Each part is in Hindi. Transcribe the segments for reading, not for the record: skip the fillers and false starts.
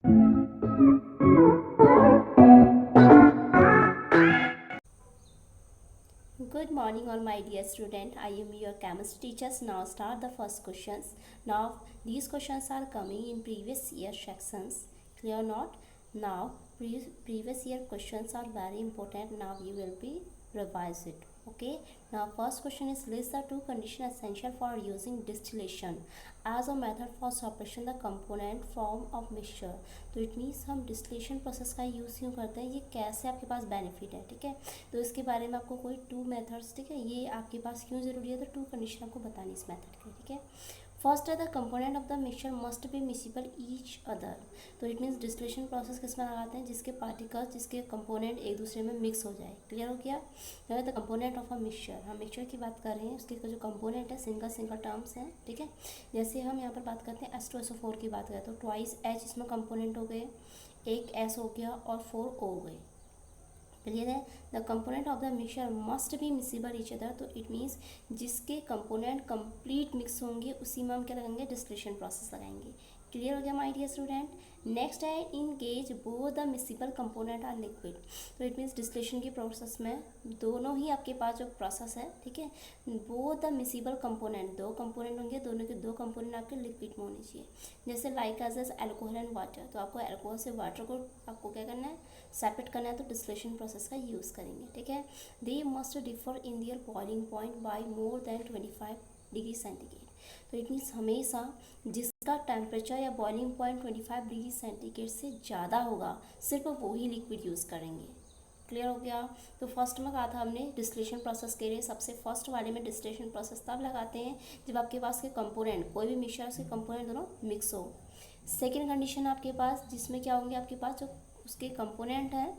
Good morning all my dear student. I am your chemistry teachers. Now start the first questions. Now these questions are coming in previous year sections. Clear not? Now previous year questions are very important. Now you will be revise it. Okay. Now first question is list the two conditions essential for using distillation as a method for separation the component form of mixture. तो इट मीन्स हम डिस्टिलेशन प्रोसेस का यूज़ क्यों करते हैं, ये कैसे आपके पास बेनिफिट है, ठीक है। तो इसके बारे में आपको कोई टू मेथड्स, ठीक है, ये आपके पास क्यों ज़रूरी है, तो टू कंडीशन आपको बतानी इस मेथड के, ठीक है। फर्स्ट है the component of the mixture must be miscible each other. तो इट मीन्स डिस्टिलेशन प्रोसेस किस में लगाते हैं, जिसके पार्टिकल्स, जिसके कंपोनेंट एक दूसरे में मिक्स हो जाए। क्लियर हो गया। The component of a mixture, हम मिक्सचर की बात कर रहे हैं, उसके जो कंपोनेंट है सिंगल टर्म्स हैं, ठीक है। जैसे हम यहाँ पर बात करते हैं H2SO4 की बात करें तो ट्वाइस H इसमें कंपोनेंट हो गए, एक S हो गया और 4 O हो गए। क्लियर है। The component of the mixture must be miscible each other. तो इट मीन्स जिसके कंपोनेंट कंप्लीट मिक्स होंगे उसी में हम क्या लगाएंगे, डिस्टिलेशन प्रोसेस लगाएंगे। क्लियर हो गया माय डियर स्टूडेंट। नेक्स्ट है in case both the miscible component are liquid. तो इट मीन्स डिस्टिलेशन की प्रोसेस में दोनों ही आपके पास जो प्रोसेस है, ठीक है, बोथ द मिसिबल कंपोनेंट, दो कंपोनेंट होंगे, दोनों के दो कंपोनेंट आपके लिक्विड में होने चाहिए। जैसे like as alcohol and water, तो आपको एल्कोहल से वाटर को आपको क्या करना है, सेपरेट करना है, तो डिस्टिलेशन प्रोसेस का यूज़ करेंगे, ठीक है। They must differ in their boiling point by more than 25 degree centigrade. तो इट मीन्स हमेशा जिसका टेम्परेचर या बॉइलिंग पॉइंट 25 डिग्री सेंटीग्रेड से ज़्यादा होगा सिर्फ वो ही लिक्विड यूज़ करेंगे। क्लियर हो गया। तो फर्स्ट में कहा था हमने डिस्टिलेशन प्रोसेस के लिए सबसे फर्स्ट वाले में डिस्टिलेशन प्रोसेस तब लगाते हैं जब आपके पास के कंपोनेंट, कोई भी मिक्सचर के कंपोनेंट दोनों मिक्स हो। सेकेंड कंडीशन आपके पास जिसमें क्या होंगे, आपके पास जो उसके कंपोनेंट हैं,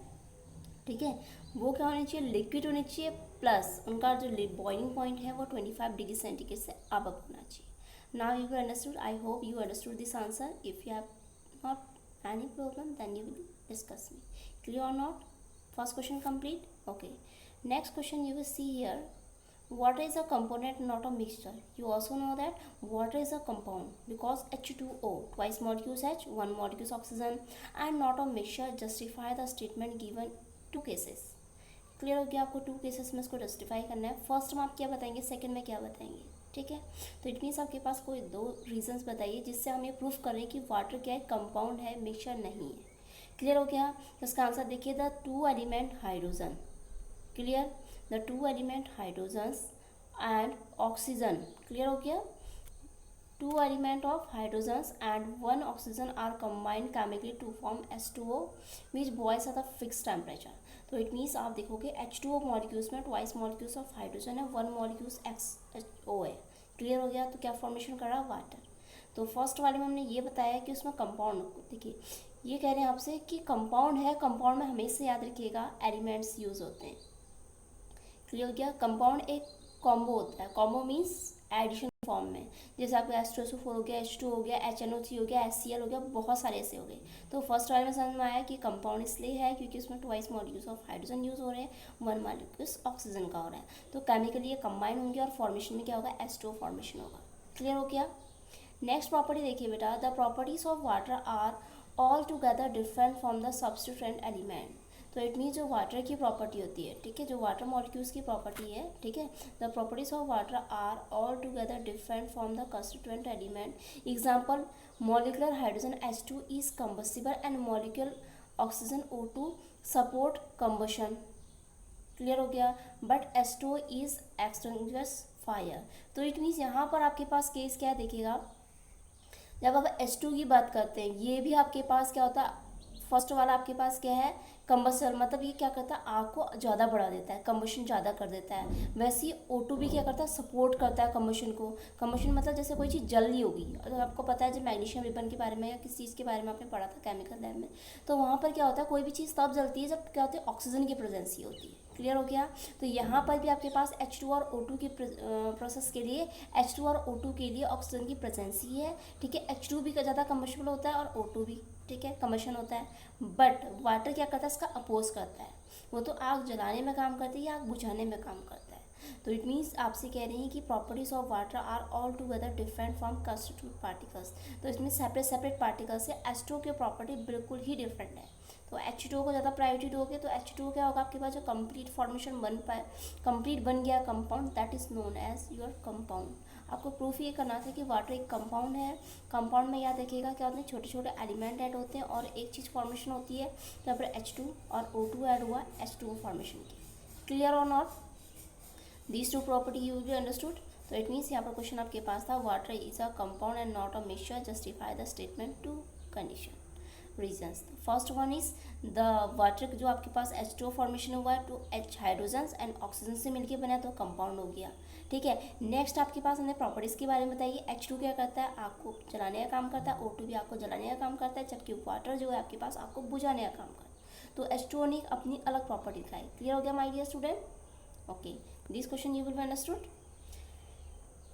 ठीक है, वो क्या होने चाहिए, लिक्विड होने चाहिए, प्लस उनका जो बॉइलिंग पॉइंट है वो 25 डिग्री सेंटीग्रेड से अब होना चाहिए। Now you understood, I hope you understood this answer. If you have not any problem then you will discuss me. Clear और not? First question complete. Okay, next question you will see here. Water is a component, not a mixture. You also know that water is a compound because H2O, twice molecules H, one molecules oxygen, and not a mixture. Justify the statement given two cases. Clear हो गया। आपको टू केसेस में इसको जस्टिफाई करना है। फर्स्ट में आप क्या बताएंगे, सेकंड में क्या बताएंगे, ठीक है। तो इट मीन्स आपके पास कोई दो रीजंस बताइए जिससे हम ये प्रूफ करें कि वाटर क्या है, कंपाउंड है, मिक्सचर नहीं है। क्लियर हो गया। तो इसका आंसर देखिए, the two element hydrogen. Clear, the two element hydrogens and oxygen. Clear हो गया। Two element of hydrogens and one oxygen are combined chemically to form H2O which boils at the fix temperature. तो इट मीन्स आप देखोगे H2O मॉलिक्यूल्स में ट्वाइस मॉलिक्यूल्स ऑफ हाइड्रोजन है, वन मॉलिक्यूल्स XO है। क्लियर हो गया। तो क्या फॉर्मेशन कर रहा है, वाटर। तो फर्स्ट वाले में हमने ये बताया कि उसमें कंपाउंड, देखिए ये कह रहे हैं आपसे कि कंपाउंड है, कंपाउंड में हमेशा याद रखिएगा एलिमेंट्स यूज होते हैं। क्लियर हो गया। कंपाउंड एक कॉम्बो होता है, कॉम्बो मीन्स एडिशन फॉर्म में, जैसे आपका H2SO4 हो गया, H2 हो गया, HNO3 हो गया, HCl हो गया, बहुत सारे ऐसे हो गए। तो फर्स्ट वाले में समझ में आया कि कंपाउंड इसलिए है क्योंकि उसमें twice molecules of hydrogen use हो रहे हैं, वन मॉलिक्यूल्स ऑक्सीजन का हो रहा है। तो केमिकली ये कंबाइन होंगे और फॉर्मेशन में क्या होगा, H2O फॉर्मेशन होगा। क्लियर हो गया। नेक्स्ट प्रॉपर्टी देखिए बेटा, the properties of water are all together different from the substituent element. तो इट मीन्स जो वाटर की प्रॉपर्टी होती है, ठीक है, जो वाटर मॉलिक्यूल्स की प्रॉपर्टी है, ठीक है, the properties of water are all together different from the constituent element. Example, molecular hydrogen H2 is combustible and molecular oxygen O2 support combustion. Clear हो गया। But H2O is extinguish fire. तो इट मीन्स यहाँ पर आपके पास केस क्या देखिएगा, जब आप H2 की बात करते हैं, ये भी आपके पास क्या होता है, फर्स्ट वाला आपके पास क्या है, कंबस्टर, मतलब ये क्या करता है, आग को ज़्यादा बढ़ा देता है, कंबशन ज़्यादा कर देता है। वैसे ही O2 भी क्या करता है, सपोर्ट करता है कंबशन को। कंबशन मतलब जैसे कोई चीज़ जल रही होगी, अगर आपको पता है जब मैग्नीशियम रिबन के बारे में या किसी चीज़ के बारे में आपने पढ़ा था केमिकल लैब में, तो वहाँ पर क्या होता है, कोई भी चीज़ तब जलती है जब क्या होती है, ऑक्सीजन की प्रेजेंस ही होती है। क्लियर हो गया। तो यहाँ पर भी आपके पास H2 और O2 की प्रोसेस के लिए H2 और O2 के लिए ऑक्सीजन की प्रेजेंस ही है, ठीक है। H2 भी ज़्यादा कम्बशबल होता है और O2 भी, ठीक है, कम्बशन होता है। बट वाटर क्या करता है, इसका अपोज करता है, वो तो आग जलाने में काम करती है या आग बुझाने में काम करता है। तो इट मीन्स आपसे कह रहे हैं कि properties of water are all together different from constitute particles. तो इसमें सेपरेट सेपरेट पार्टिकल्स है, H2O की प्रॉपर्टी बिल्कुल ही डिफरेंट है। तो H2O को ज़्यादा प्रायोरिटी दोगे तो H2O क्या होगा आपके पास, जो कंप्लीट फॉर्मेशन बन पाए, कंप्लीट बन गया compound, that is known as your compound. आपको प्रूफ ये करना था कि वाटर एक कंपाउंड है। कंपाउंड में याद रखिएगा क्या होते हैं, छोटे छोटे एलिमेंट ऐड होते हैं और एक चीज़ फॉर्मेशन होती है, यहाँ पर H2 और O2 ऐड हुआ H2O फॉर्मेशन की। क्लियर और not? These two property you will be understood. तो इट मीन्स यहाँ पर क्वेश्चन आपके पास था, water is a compound and not a mixture, justify the statement to condition reasons. First one is the water जो आपके पास H2O फॉर्मेशन हुआ है, 2 H हाइड्रोजन्स एंड ऑक्सीजन से मिलकर बना तो कंपाउंड हो गया। ठीक है, नेक्स्ट आपके पास हमने प्रॉपर्टीज़ के बारे में बताइए। H2 क्या करता है, आपको जलाने का काम करता है, O2 भी आपको जलाने का काम करता है, जबकि वाटर जो है आपके पास आपको बुझाने का काम करता है। तो H2O ने अपनी अलग प्रॉपर्टी दिखाई। क्लियर हो गया my dear student? Okay, this question you will be understood.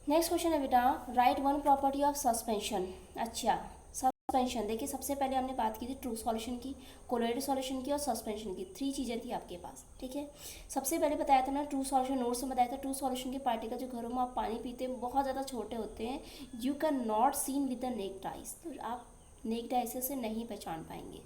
Next question है बेटा, right one property of suspension. अच्छा, सस्पेंशन देखिए, सबसे पहले हमने बात की थी ट्रू सॉल्यूशन की, कोलोइड सॉल्यूशन की और सस्पेंशन की। 3 चीज़ें थी आपके पास। ठीक है, सबसे पहले बताया था ना ट्रू सॉल्यूशन, नोट्स में बताया था ट्रू सॉल्यूशन के पार्टिकल जो घरों में आप पानी पीते हैं बहुत ज़्यादा छोटे होते हैं, you can not seen with the necked eyes, तो आप नेक्ड आइज से नहीं पहचान पाएंगे।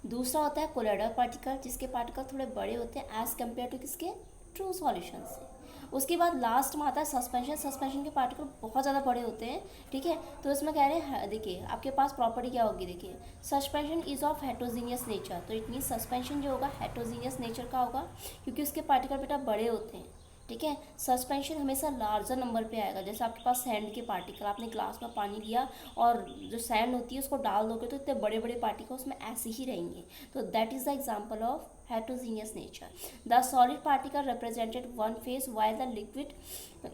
दूसरा होता है कोलोइडल पार्टिकल, जिसके पार्टिकल थोड़े बड़े होते हैं एज कम्पेयर टू किसके, ट्रू सॉल्यूशन से। उसके बाद लास्ट में आता है सस्पेंशन। सस्पेंशन के पार्टिकल बहुत ज़्यादा बड़े होते हैं। ठीक है, तो इसमें कह रहे हैं, देखिए आपके पास प्रॉपर्टी क्या होगी, देखिए suspension is of heterogeneous nature, तो इट मीन सस्पेंशन जो होगा हेट्रोजीनियस नेचर का होगा, क्योंकि उसके पार्टिकल बेटा बड़े होते हैं। ठीक है, सस्पेंशन हमेशा लार्जर नंबर पे आएगा। जैसे आपके पास सैंड के पार्टिकल, आपने ग्लास में पानी लिया और जो सैंड होती है उसको डाल दोगे तो इतने बड़े बड़े पार्टिकल उसमें ऐसे ही रहेंगे। तो that is the example of heterogeneous nature. The solid particle represented one phase while the liquid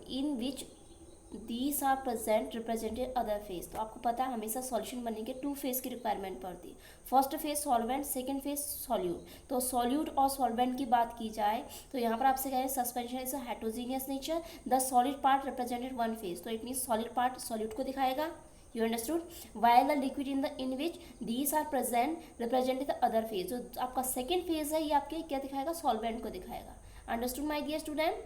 in which these are present represented other phase. तो आपको पता है हमेशा सॉल्यूशन बनने के 2 फेज की रिक्वायरमेंट पड़ती है, first phase solvent, second phase solute. तो सॉल्यूट और सॉल्वेंट की बात की जाए तो यहाँ पर आपसे कह रहे हैं suspension is a heterogeneous nature, the solid part represented one phase, तो it mean solid part solute को दिखाएगा। You understood? While the liquid in which these are present represented the other phase, जो आपका सेकेंड फेज है ये आपके क्या दिखाएगा, सॉल्वेंट को दिखाएगा। Understood my dear student?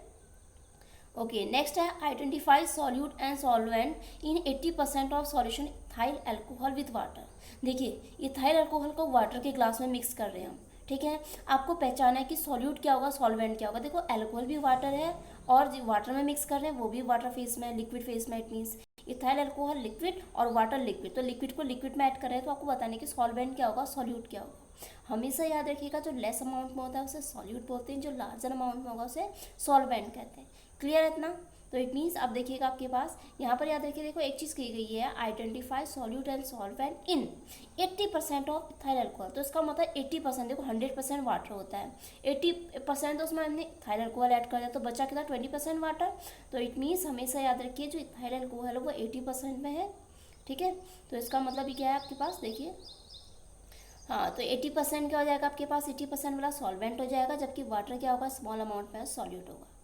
Okay, next है identify solute and solvent in 80% of solution ethyl alcohol with water. देखिए, इथाइल अल्कोहल को वाटर के ग्लास में मिक्स कर रहे हैं हम। ठीक है, आपको पहचाना है कि सॉल्यूट क्या होगा, सॉल्वेंट क्या होगा। देखो, अल्कोहल भी वाटर है और जो वाटर में मिक्स कर रहे हैं वो भी वाटर फेज में, लिक्विड फेज में। It means ethyl alcohol liquid और वाटर लिक्विड, तो लिक्विड को लिक्विड में ऐड कर रहे हैं, तो आपको बताने कि सॉल्वेंट क्या होगा, सॉल्यूट क्या होगा। हमेशा याद रखिएगा, जो लेस अमाउंट में होता है उसे सॉल्यूट बोलते हैं, जो लार्जर अमाउंट में होगा उसे सॉल्वेंट कहते हैं। क्लियर है इतना? तो इट मीन्स आप देखिएगा आपके पास यहाँ पर याद रखिए, देखो एक चीज़ की गई है, identify solute and solvent in 80% of ethyl alcohol. तो इसका मतलब 80%, देखो 100% वाटर होता है, 80% तो उसमें हमने इथाइल अल्कोहल ऐड कर दिया, तो बचा कितना 20% वाटर। तो इट मीन्स हमेशा याद रखिए जो इथाइल अल्कोहल है वो 80% में है। ठीक है, तो इसका मतलब ये क्या है आपके पास, देखिए हाँ, तो 80% क्या हो जाएगा आपके पास, 80% वाला सॉल्वेंट हो जाएगा, जबकि वाटर क्या होगा, स्मॉल अमाउंट में सॉल्यूट होगा।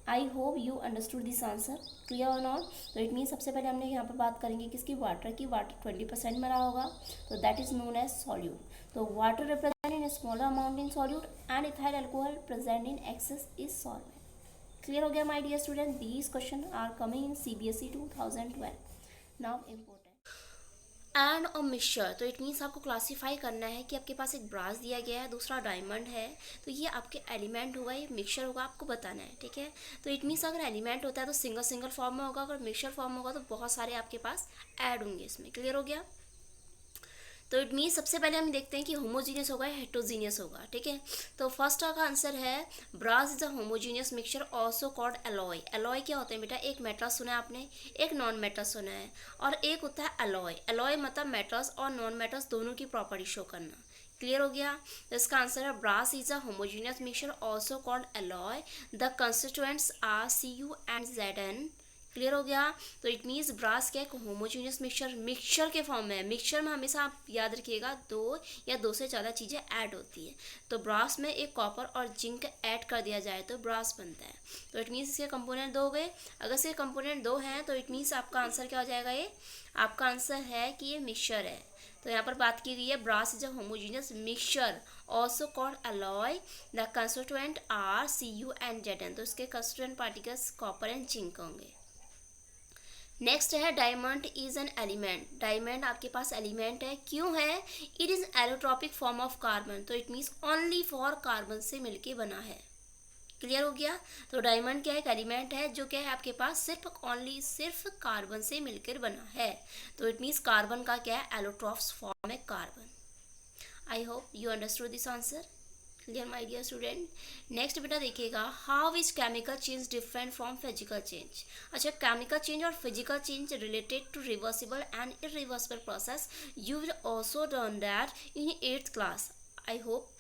आई hope you understood this answer. Clear और नॉट? तो इट मीन सबसे पहले हमने यहाँ पर बात करेंगे किसकी, वाटर की। वाटर 20% में रहा होगा, तो that is known as solute. तो water represent in smaller amount in solute and ethyl alcohol present in excess is solvent. Clear हो गया my dear student? These questions are coming in CBSE 2012। Now important and a mixture, तो इट मीन्स आपको क्लासीफाई करना है कि आपके पास एक ब्रास दिया गया है, दूसरा डायमंड है, तो ये आपके एलिमेंट होगा, ये मिक्सचर होगा, आपको बताना है। ठीक है, तो इट मीन्स अगर एलिमेंट होता है तो सिंगल सिंगल फॉर्म में होगा, अगर मिक्सचर फॉर्म में होगा तो बहुत सारे आपके पास ऐड होंगे इसमें। क्लियर हो गया? तो इट मीन सबसे पहले हम देखते हैं कि होमोजीनियस होगा या हेट्रोजीनियस होगा। ठीक है, तो फर्स्ट का आंसर है brass is a homogeneous mixture also called alloy. Alloy क्या होते हैं बेटा, एक मेटल्स सुना है आपने, एक नॉन मेटल्स सुना है, और एक होता है एलॉय। एलॉय मतलब मेटल्स और नॉन मेटल्स दोनों की प्रॉपर्टी शो करना। क्लियर हो गया? तो इसका आंसर है brass is a homogeneous mixture also called alloy, the constituents are Cu and Zn। Clear हो गया? तो इट मीन्स ब्रास क्या है, होमोजीनियस मिक्सचर के फॉर्म में है। मिक्सचर में हमेशा आप याद रखिएगा 2 या 2 से ज़्यादा चीज़ें ऐड होती है, तो ब्रास में एक कॉपर और जिंक ऐड कर दिया जाए तो ब्रास बनता है। तो इट मीन्स इसके कंपोनेंट 2 हो गए। अगर इसके कंपोनेंट 2 हैं तो इट मीन्स आपका आंसर क्या हो जाएगा, ये आपका आंसर है कि ये मिक्सचर है। तो यहाँ पर बात की गई है brass is a homogeneous mixture also called alloy, the constituent are Cu and Zn। तो इसके constituent particles copper and zinc होंगे। नेक्स्ट है diamond is an element. Diamond आपके पास एलिमेंट है, क्यों है? It is allotropic form of carbon, तो it means only for carbon से मिलके बना है। क्लियर हो गया? तो डायमंड क्या है? एक एलिमेंट है जो क्या है आपके पास सिर्फ कार्बन से मिलकर बना है, तो इट मीन्स कार्बन का क्या है? एलोट्रॉप्स फॉर्म है carbon. I hope you understood this answer. Clear my dear student. Next बेटा देखिएगा, how is chemical change different from physical change. अच्छा, केमिकल चेंज और physical change related to reversible and irreversible process, you will also learn that in 8th class. I hope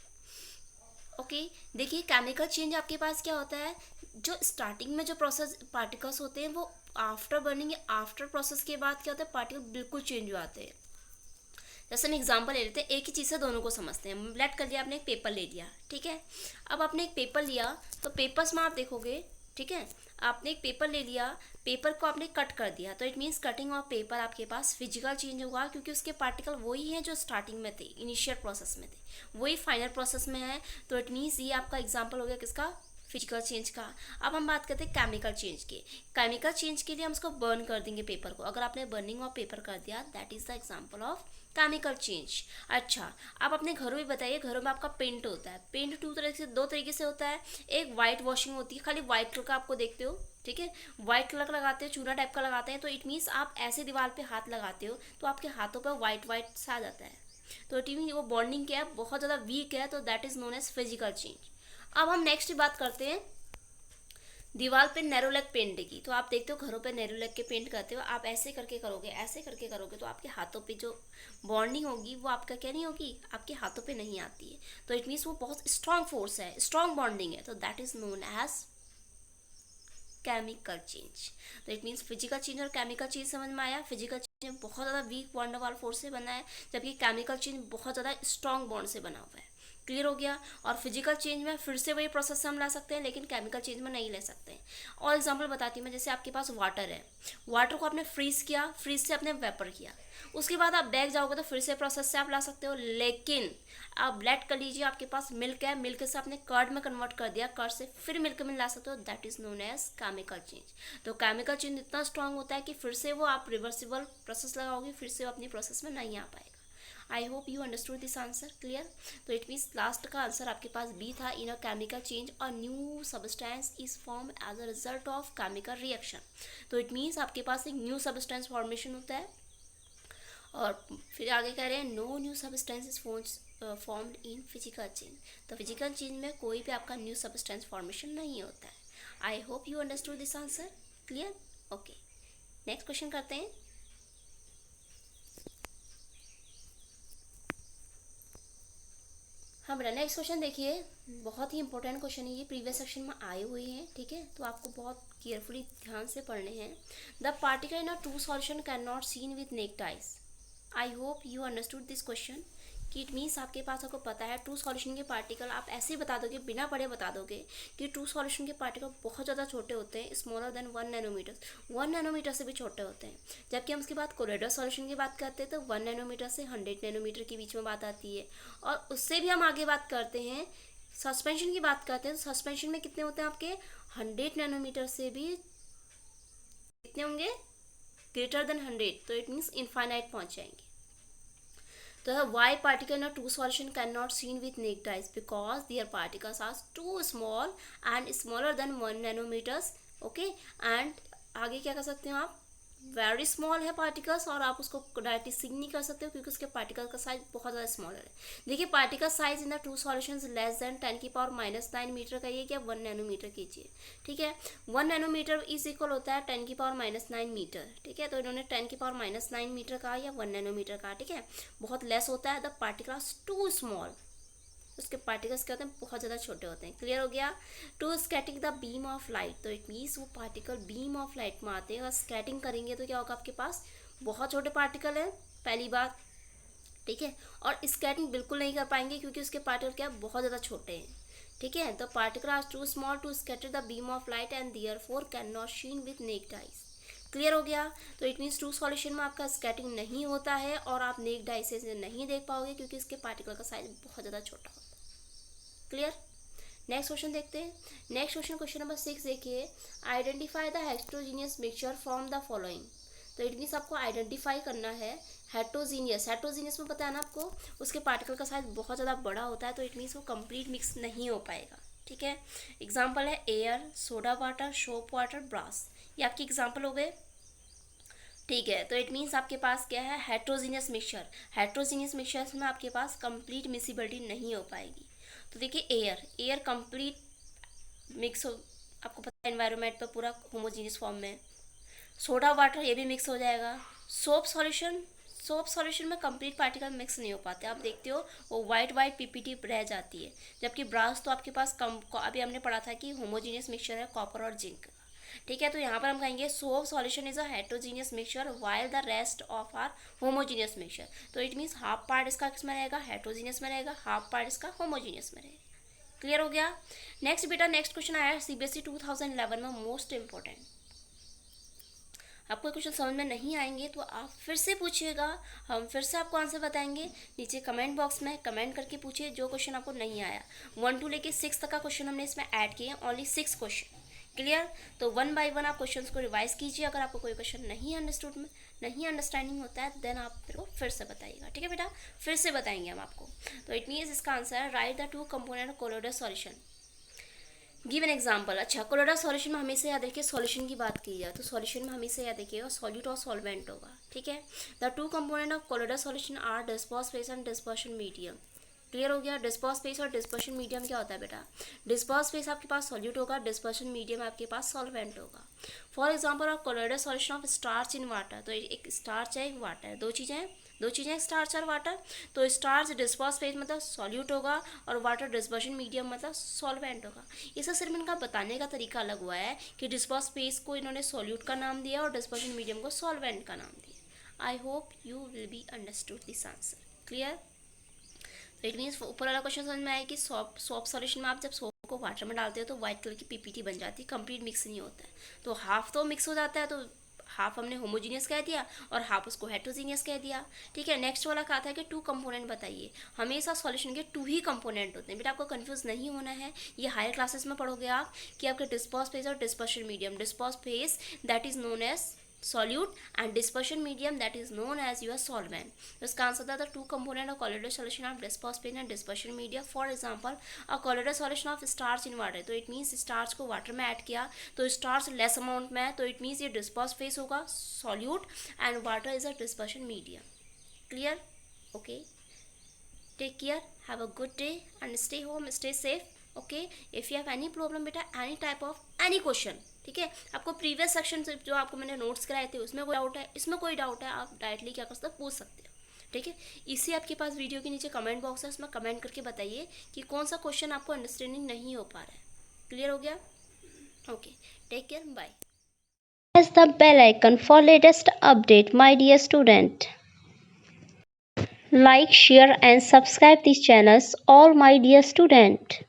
okay. देखिए केमिकल चेंज आपके पास क्या होता है, जो स्टार्टिंग में जो प्रोसेस पार्टिकल्स होते हैं वो आफ्टर बर्निंग या आफ्टर प्रोसेस के बाद क्या होता है, पार्टिकल बिल्कुल चेंज हो जाते हैं। जैसे हम एग्जांपल ले लेते हैं, एक ही चीज़ से दोनों को समझते हैं। लेट कर लिया आपने, एक पेपर ले लिया, ठीक है। अब आपने एक पेपर लिया तो पेपर्स में आप देखोगे, ठीक है, आपने एक पेपर ले लिया, पेपर को आपने कट कर दिया, तो it means cutting of paper आपके पास फिजिकल चेंज होगा, क्योंकि उसके पार्टिकल वही हैं जो स्टार्टिंग में थे, इनिशियल प्रोसेस में थे, वही फाइनल प्रोसेस में है। तो इट मीन्स ये आपका एग्जाम्पल हो गया किसका? फिजिकल चेंज का। अब हम बात करते हैं केमिकल चेंज के। केमिकल चेंज के लिए हम उसको बर्न कर देंगे पेपर को। अगर आपने बर्निंग ऑफ पेपर कर दिया, that is the example of chemical change. अच्छा, आप अपने घरों में बताइए, घरों में आपका पेंट होता है, पेंट दो तरीके से होता है। एक वाइट वॉशिंग होती है, खाली वाइट कलर का आपको देखते हो, ठीक है, वाइट कलर का लगाते हो, चूना टाइप का लगाते हैं, तो इट मीन्स आप ऐसे दीवार पे हाथ लगाते हो तो आपके हाथों पर वाइट वाइट सा आ जाता है, तो इट मीन वो बॉन्डिंग क्या है, बहुत ज़्यादा वीक है, तो that is known as physical change. अब हम नेक्स्ट बात करते हैं दीवार पे नैरो लेग पेंट की। तो आप देखते हो घरों पे नैरो लेग के पेंट करते हो, आप ऐसे करके करोगे, ऐसे करके करोगे, तो आपके हाथों पे जो बॉन्डिंग होगी वो आपका क्या नहीं होगी, आपके हाथों पे नहीं आती है, तो इट मीन्स वो बहुत स्ट्रांग फोर्स है, स्ट्रांग बॉन्डिंग है, तो that is known as chemical change. तो इट मीन्स फिजिकल चेंज और केमिकल चेंज समझ में आया। फिजिकल चेंज बहुत ज़्यादा वीक बॉन्ड वाला फोर्स से बना है, जबकि केमिकल चेंज बहुत ज़्यादा स्ट्रांग बॉन्ड से बना हुआ है। क्लियर हो गया? और फिजिकल चेंज में फिर से वही प्रोसेस से हम ला सकते हैं, लेकिन केमिकल चेंज में नहीं ले सकते हैं। और एग्जांपल बताती हूँ मैं, जैसे आपके पास वाटर है, वाटर को आपने फ्रीज किया, फ्रीज से आपने वेपर किया, उसके बाद आप बैग जाओगे तो फिर से प्रोसेस से आप ला सकते हो। लेकिन आप ब्लेंड कर लीजिए, आपके पास मिल्क है, मिल्क से आपने कर्ड में कन्वर्ट कर दिया, कर्ड से फिर मिल्क में ला सकते हो, that is known as chemical change. तो केमिकल चेंज इतना स्ट्रांग होता है कि फिर से वो आप रिवर्सिबल प्रोसेस लगाओगे, फिर से वो अपनी प्रोसेस में नहीं आ पाएगा। I hope you understood this answer. Clear? तो इट मीन्स लास्ट का आंसर आपके पास बी था। In a chemical change a new substance is form as a result of chemical reaction. तो इट मीन्स आपके पास एक न्यू सब्सटेंस फॉर्मेशन होता है, और फिर आगे कह रहे हैं no new substance is formed in physical change. तो फिजिकल चेंज में कोई भी आपका न्यू सब्सटेंस फॉर्मेशन नहीं होता है। आई hope you understood this answer. Clear? Okay, next question करते हैं। हाँ बेटा, नेक्स्ट क्वेश्चन देखिए, बहुत ही इंपॉर्टेंट क्वेश्चन है ये, प्रीवियस सेक्शन में आए हुए हैं, ठीक है, तो आपको बहुत केयरफुली ध्यान से पढ़ने हैं। The particle in a true solution can not seen with naked eyes. I hope you understood this question. कि इट मीन्स आपके पास आपको पता है ट्रू सॉल्यूशन के पार्टिकल, आप ऐसे ही बता दोगे, बिना पढ़े बता दोगे कि ट्रू सॉल्यूशन के पार्टिकल बहुत ज़्यादा छोटे होते हैं, स्मॉलर देन 1 नैनोमीटर, 1 नैनोमीटर से भी छोटे होते हैं। जबकि हम उसके बाद कोलोइडल सॉल्यूशन की बात करते हैं तो 1 नैनोमीटर से 100 नैनोमीटर के बीच में बात आती है। और उससे भी हम आगे बात करते हैं, सस्पेंशन की बात करते हैं, तो सस्पेंशन में कितने होते हैं आपके, 100 नैनोमीटर से भी कितने होंगे, ग्रेटर देन 100, तो इट मीन्स इनफाइनाइट पहुंच जाएंगे। तो why particle in a true solution cannot seen with naked eyes, because their particles are too small and smaller than 1 nanometers. Okay, and आगे क्या कर सकते हो आप, वेरी स्मॉल है पार्टिकल्स, और आप उसको डायरेक्टली सीन नहीं कर सकते हो क्योंकि उसके पार्टिकल का साइज बहुत ज़्यादा स्मॉलर है। देखिए particle size in the true solution less than 10⁻⁹ metre का, ये क्या 1 नैनोमीटर कीजिए, ठीक है। 1 नैनोमीटर इज इक्वल होता है 10⁻⁹ मीटर, ठीक है, तो इन्होंने 10⁻⁹ मीटर कहा या 1 नैनोमीटर कहा, ठीक है, बहुत लेस होता है। The particle are too small, उसके पार्टिकल्स क्या होते हैं, बहुत ज़्यादा छोटे होते हैं। क्लियर हो गया? To scattering the beam of light, तो इट मीन्स वो पार्टिकल बीम ऑफ लाइट में आते हैं, और स्कैटिंग करेंगे तो क्या होगा, आपके पास बहुत छोटे पार्टिकल हैं, पहली बात, ठीक है, और स्कैटिंग बिल्कुल नहीं कर पाएंगे क्योंकि उसके पार्टिकल क्या बहुत ज़्यादा छोटे हैं, ठीक है। The particle are too small to scatter the beam of light and therefore can not seen with naked eyes. Clear हो गया। तो इट मीन्स ट्रू सॉल्यूशन में आपका स्कैटरिंग नहीं होता है और आप नेक्ड आई से नहीं देख पाओगे क्योंकि इसके पार्टिकल का साइज बहुत ज़्यादा छोटा होता है। क्लियर। नेक्स्ट क्वेश्चन देखते हैं। नेक्स्ट क्वेश्चन, क्वेश्चन नंबर 6 देखिए, identify the heterogeneous mixture from the following. तो इट मीन्स आपको आइडेंटिफाई करना है हेट्रोजीनियस। हेट्रोजीनियस में पता है ना आपको, उसके पार्टिकल का साइज बहुत ज़्यादा बड़ा होता है, तो इट मीन्स वो कंप्लीट मिक्स नहीं हो पाएगा। ठीक है, एग्जाम्पल है air, soda water, soap water, brass, ये आपके एग्जाम्पल हो गए। ठीक है, तो इट मीन्स आपके पास क्या है, हेट्रोजीनियस मिक्सचर। हेट्रोजीनियस मिक्सचर में आपके पास कंप्लीट मिक्सिबिलिटी नहीं हो पाएगी। तो देखिए एयर, एयर कंप्लीट मिक्स हो, आपको पता है एनवायरनमेंट पर पूरा होमोजीनियस फॉर्म में। सोडा वाटर, ये भी मिक्स हो जाएगा। सोप सॉल्यूशन, सोप सॉल्यूशन में कंप्लीट पार्टिकल मिक्स नहीं हो पाते, आप देखते हो वो वाइट वाइट पीपीटी रह जाती है। जबकि ब्रास तो आपके पास कम, अभी हमने पढ़ा था कि होमोजीनियस मिक्सचर है कॉपर और जिंक। ठीक है, तो यहाँ पर हम कहेंगे soap solution is a heterogeneous mixture while the rest of are homogeneous mixture. तो इट मीन्स हाफ पार्ट इसका किस में रहेगा, हेट्रोजीनियस में रहेगा, हाफ पार्ट इसका होमोजीनियस में रहेगा। क्लियर हो गया। नेक्स्ट बेटा, नेक्स्ट क्वेश्चन आया सीबीएसई 2011 में, मोस्ट इंपॉर्टेंट। आपको क्वेश्चन समझ में नहीं आएंगे तो आप फिर से पूछिएगा, हम फिर से आपको आंसर बताएंगे। नीचे कमेंट बॉक्स में कमेंट करके पूछिए जो क्वेश्चन आपको नहीं आया। 1 to लेके 6 तक का क्वेश्चन हमने इसमें ऐड किए हैं, ओनली 6 क्वेश्चन। क्लियर। तो 1 by 1 आप क्वेश्चंस को रिवाइज कीजिए। अगर आपको कोई क्वेश्चन नहीं अंडरस्टूड में नहीं अंडरस्टैंडिंग होता है देन आप मेरे को फिर से बताइएगा। ठीक है बेटा, फिर से बताएंगे हम आपको। तो इट मीन्स इसका आंसर है right the 2 component colloidal solution. Give an example. अच्छा, कोलोइडल सॉल्यूशन में हमेशा याद रखिए, सॉल्यूशन की बात की जाए तो सॉल्यूशन में हमेशा याद रखिएगा सॉल्यूट और सॉल्वेंट होगा। ठीक है, the 2 component of colloidal solution are disperse phase and dispersion medium. Clear हो गया। डिस्पर्स फेस और डिस्पर्शन मीडियम क्या होता है बेटा, डिस्पर्स फेस आपके पास सॉल्यूट होगा, डिस्पर्शन मीडियम आपके पास सॉल्वेंट होगा। For example of colloidal solution of starch in water, तो एक स्टार्च है एक वाटर है, दो चीज़ें स्टार्च और वाटर। तो स्टार्च डिस्पर्स फेज मतलब सॉल्यूट होगा और वाटर डिस्पर्शन मीडियम मतलब सॉल्वेंट होगा। इसे सिर्फ इनका बताने का तरीका अलग हुआ है कि डिस्पर्स फेज को इन्होंने सॉल्यूट का नाम दिया और डिस्पर्शन मीडियम को सॉल्वेंट का नाम दिया। आई hope you will be understood this answer. Clear. तो इट मीन्स ऊपर वाला क्वेश्चन समझ में आया कि सॉप सॉल्यूशन में आप जब सोप को वाटर में डालते हो तो व्हाइट कलर की पीपीटी बन जाती है, कंप्लीट मिक्स नहीं होता है। तो हाफ तो मिक्स हो जाता है, तो हाफ हमने होमोजीनियस कह दिया और हाफ उसको हेट्रोजीनियस कह दिया। ठीक है, नेक्स्ट वाला कहा था कि 2 कंपोनेंट बताइए। हमेशा सॉल्यूशन के 2 ही कंपोनेंट होते हैं बेटा, आपको कंफ्यूज नहीं होना है। ये हायर क्लासेस में पढ़ोगे आप कि आपके डिस्पर्स फेज और dispersion medium. Disperse phase that is known as solute and dispersion medium that is known as your solvent. तो इसका आंसर था the 2 component of colloidal solution of disperse phase and dispersion media. For example, a colloidal solution of starch in water, तो it means starch को water में ऐड किया तो starch less amount में है, तो it means ये disperse phase होगा solute and water is a dispersion medium. Clear? Okay. Take care. Have a good day and stay home, stay safe. Okay. If you have any problem बेटा, any type of any question, ठीक है, आपको प्रीवियस सेक्शन से जो आपको मैंने नोट्स कराए थे उसमें कोई डाउट है, इसमें कोई डाउट है, आप डायरेक्टली क्या कर सकते हो, पूछ सकते हो। ठीक है, इसी आपके पास वीडियो के नीचे कमेंट बॉक्स है, उसमें कमेंट करके बताइए कि कौन सा क्वेश्चन आपको अंडरस्टैंडिंग नहीं हो पा रहा है। क्लियर हो गया। Okay, take care, bye. Press the bell icon for latest update, my dear student. Like, share and subscribe these channels, all my dear student.